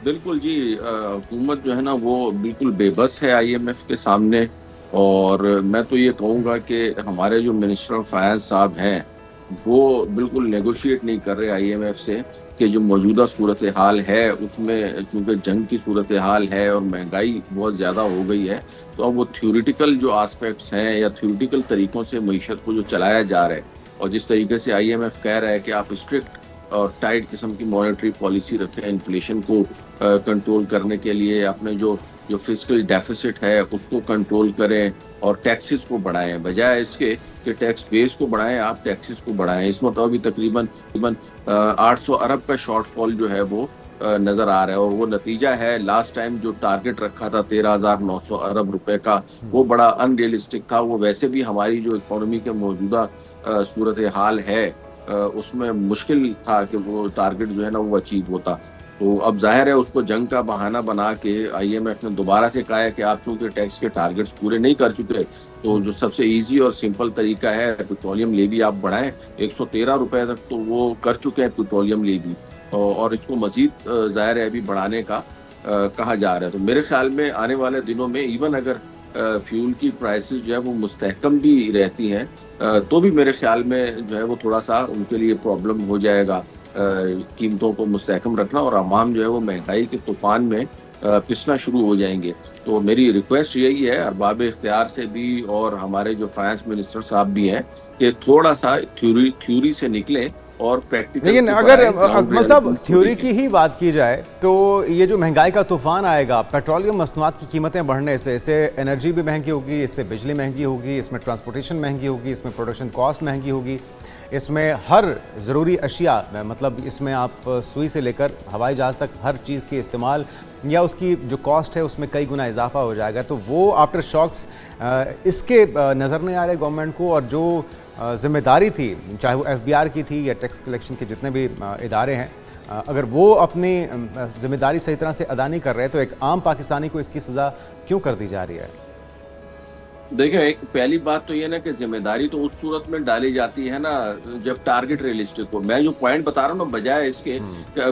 بالکل جی, حکومت جو ہے نا وہ بالکل بے بس ہے آئی ایم ایف کے سامنے. اور میں تو یہ کہوں گا کہ ہمارے جو منسٹر آف فائنانس صاحب ہیں وہ بالکل نیگوشیٹ نہیں کر رہے آئی ایم ایف سے, کہ جو موجودہ صورتحال ہے اس میں چونکہ جنگ کی صورتحال ہے اور مہنگائی بہت زیادہ ہو گئی ہے, تو اب وہ تھیوریٹیکل جو آسپیکٹس ہیں یا تھیوریٹیکل طریقوں سے معیشت کو جو چلایا جا رہا ہے, اور جس طریقے سے آئی ایم ایف کہہ رہا ہے کہ آپ اسٹرکٹ اور ٹائٹ قسم کی مانیٹری پالیسی رکھیں انفلیشن کو کنٹرول کرنے کے لیے, اپنے جو فسکل ڈیفیسٹ ہے اس کو کنٹرول کریں اور ٹیکسز کو بڑھائیں, بجائے اس کے کہ ٹیکس بیس کو بڑھائیں آپ ٹیکسز کو بڑھائیں. اس وقت ابھی تقریباً 800 ارب کا شارٹ فال جو ہے وہ نظر آ رہا ہے, اور وہ نتیجہ ہے لاسٹ ٹائم جو ٹارگٹ رکھا تھا 13,900 ارب روپے کا, وہ بڑا ان ریئلسٹک تھا. وہ ویسے بھی ہماری جو اکانومی کے موجودہ صورتحال ہے اس میں مشکل تھا کہ وہ ٹارگٹ جو ہے نا وہ اچیو ہوتا. تو اب ظاہر ہے اس کو جنگ کا بہانہ بنا کے آئی ایم ایف نے دوبارہ سے کہا ہے کہ آپ چونکہ ٹیکس کے ٹارگٹس پورے نہیں کر چکے, تو جو سب سے ایزی اور سمپل طریقہ ہے پیٹرولیم لیوی آپ بڑھائیں. 113 روپے تک تو وہ کر چکے ہیں پیٹرولیم لیوی, اور اس کو مزید ظاہر ہے ابھی بڑھانے کا کہا جا رہا ہے. تو میرے خیال میں آنے والے دنوں میں ایون اگر فیول کی پرائسز جو ہے وہ مستحکم بھی رہتی ہیں تو بھی میرے خیال میں جو ہے وہ تھوڑا سا ان کے لیے پرابلم ہو جائے گا قیمتوں کو مستحکم رکھنا, اور عوام جو ہے وہ مہنگائی کے طوفان میں پسنا شروع ہو جائیں گے. تو میری ریکویسٹ یہی ہے ارباب اختیار سے بھی اور ہمارے جو فائنانس منسٹر صاحب بھی ہیں کہ تھوڑا سا تھیوری سے نکلیں اور پریکٹیکل. لیکن اگر اکمل صاحب تھیوری کی ہی بات کی جائے تو یہ جو مہنگائی کا طوفان آئے گا, پیٹرولیم مصنوعات کی قیمتیں بڑھنے سے, اس سے انرجی بھی مہنگی ہوگی, اس سے بجلی مہنگی ہوگی, اس میں ٹرانسپورٹیشن مہنگی ہوگی, اس میں پروڈکشن کاسٹ مہنگی ہوگی, اس میں ہر ضروری اشیاء مطلب اس میں آپ سوئی سے لے کر ہوائی جہاز تک ہر چیز کے استعمال یا اس کی جو کاسٹ ہے اس میں کئی گنا اضافہ ہو جائے گا. تو وہ آفٹر شاکس اس کے نظر نہیں آ رہے گورنمنٹ کو, اور جو ذمہ داری تھی چاہے وہ ایف بی آر کی تھی یا ٹیکس کلیکشن کے جتنے بھی ادارے ہیں, اگر وہ اپنی ذمہ داری صحیح طرح سے ادا نہیں کر رہے تو ایک عام پاکستانی کو اس کی سزا کیوں کر دی جا رہی ہے؟ دیکھیں, پہلی بات تو یہ نا کہ ذمہ داری تو اس صورت میں ڈالی جاتی ہے نا جب ٹارگٹ ریئلسٹک ہو. میں جو پوائنٹ بتا رہا ہوں نا, بجائے اس کے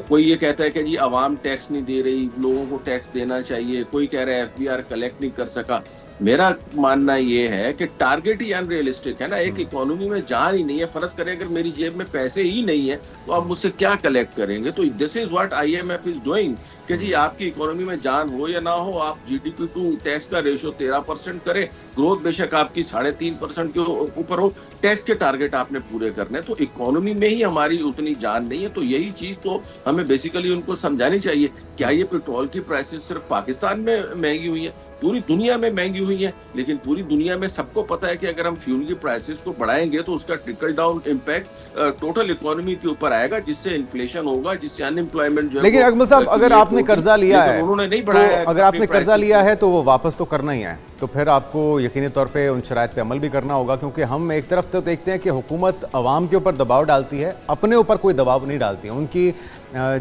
کوئی یہ کہتا ہے کہ جی عوام ٹیکس نہیں دے رہی, لوگوں کو ٹیکس دینا چاہیے, کوئی کہہ رہا ہے ایف بی آر کلیکٹ نہیں کر سکا. میرا ماننا یہ ہے کہ ٹارگٹ ہی ان ریئلسٹک ہے نا. ایک اکانومی میں جان ہی نہیں ہے, فرض کریں اگر میری جیب میں پیسے ہی نہیں ہے تو آپ مجھ سے کیا کلیکٹ کریں گے. تو this is what I M F is doing کہ جی آپ کی اکانومی میں جان ہو یا نہ ہو, آپ G D P to tax کا ریشو 13% کریں, گروتھ بے شک آپ کی 3.5% کے اوپر ہو, ٹیکس کے ٹارگٹ آپ نے پورے کرنے. تو اکانومی میں ہی ہماری اتنی جان نہیں ہے. تو یہی چیز تو ہمیں بیسیکلی ان کو سمجھانی چاہیے. کیا یہ پیٹرول کی پرائسز صرف پاکستان میں مہنگی ہوئی ہے؟ پوری دنیا میں مہنگی ہوئی ہے, لیکن پوری دنیا میں سب کو پتا ہے کہ اگر ہم فیول کی پرائسز کو بڑھائیں گے تو اس کا trickle down impact total economy کے اوپر آئے گا, جس سے انفلیشن ہوگا, جس سے ان امپلائمنٹ جو ہے. لیکن اکمل صاحب اگر آپ نے قرضہ لیا ہے انہوں نے نہیں تو بڑھایا, اگر آپ نے قرضہ لیا ہے تو وہ واپس تو کرنا ہی ہے, تو پھر آپ کو یقینی طور پہ ان شرائط پہ عمل بھی کرنا ہوگا, کیونکہ ہم ایک طرف تو دیکھتے ہیں کہ حکومت عوام کے اوپر دباؤ ڈالتی ہے, اپنے اوپر کوئی دباؤ نہیں ڈالتی ہے. ان کی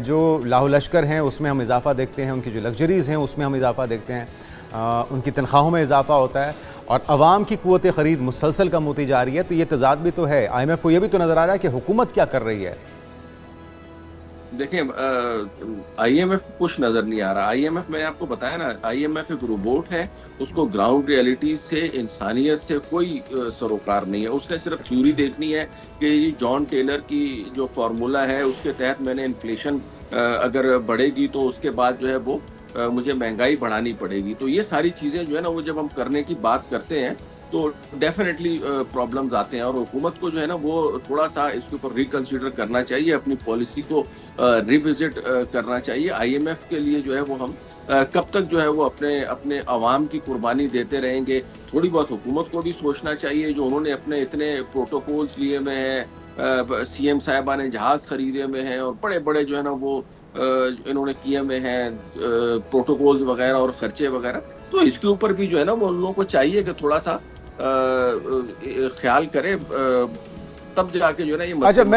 جو لاہو لشکر ہیں اس میں ہم اضافہ دیکھتے ہیں, ان کی جو لگژریز ہیں اس میں ہم اضافہ دیکھتے ہیں, ان کی تنخواہوں میں اضافہ ہوتا ہے, اور عوام کی قوت خرید مسلسل کم ہوتی جا رہی ہے. تو یہ تضاد بھی تو ہے. آئی ایم ایف کو یہ بھی تو نظر آ رہا ہے کہ حکومت کیا کر رہی ہے. دیکھیں, آئی ایم ایف کچھ نظر نہیں آ رہا. آئی ایم ایف میں نے آپ کو بتایا نا, آئی ایم ایف ایک روبوٹ ہے, اس کو گراؤنڈ ریئلٹی سے انسانیت سے کوئی سروکار نہیں ہے. اس نے صرف تھیوری دیکھنی ہے کہ یہ جان ٹیلر کی جو فارمولا ہے اس کے تحت میں نے انفلیشن اگر بڑھے گی تو اس کے بعد جو ہے وہ مجھے مہنگائی بڑھانی پڑے گی. تو یہ ساری چیزیں جو ہے نا وہ جب ہم کرنے کی بات کرتے ہیں تو ڈیفینیٹلی پرابلمز آتے ہیں, اور حکومت کو جو ہے نا وہ تھوڑا سا اس کے اوپر ریکنسیڈر کرنا چاہیے, اپنی پالیسی کو ریوزٹ کرنا چاہیے. آئی ایم ایف کے لیے جو ہے وہ ہم کب تک جو ہے وہ اپنے عوام کی قربانی دیتے رہیں گے. تھوڑی بہت حکومت کو بھی سوچنا چاہیے, جو انہوں نے اپنے اتنے پروٹوکولز لیے میں ہیں, سی ایم صاحبہ نے جہاز خریدے ہوئے ہیں, اور بڑے بڑے جو ہے نا وہ انہوں نے کیے ہوئے ہیں پروٹوکولز وغیرہ اور خرچے وغیرہ. تو اس کے اوپر بھی جو ہے نا وہ ان لوگوں کو چاہیے کہ تھوڑا سا خیال کرے, تب جا کے جو ہے نا یہ مسئلہ